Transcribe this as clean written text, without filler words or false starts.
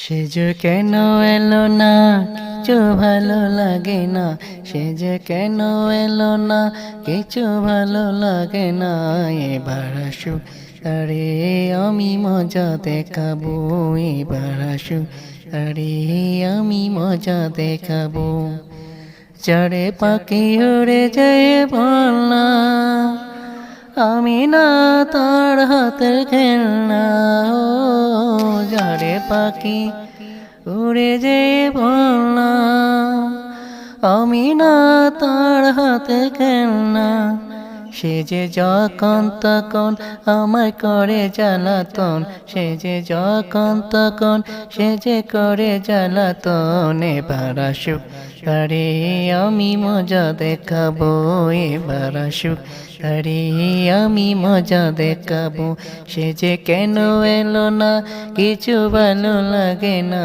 সে যে কেন এলো না, কিছু ভালো লাগে না। সে যে কেন এলো না, কিছু ভালো লাগে না। এবার আসুক আরে আমি মজা দেখাবো। এবার আসুক আরে আমি মজা দেখাবো। চড়ে পাখি উড়ে যায় বলনা, আমি না তার হাতের খেলনা। ও যারে পাখি উড়ে যে বলনা, আমি না তার হাতে খেলনা। সে যে যখন তখন আমায় করে জ্বালাতন, সে যে যখন তখন সে যে করে জ্বালাতন। এবার আসুক আরে আমি মজা দেখাবো। এবার আসুক আরে আমি মজা দেখাবো। সে যে কেন এলো না, কিছু ভালো লাগে না।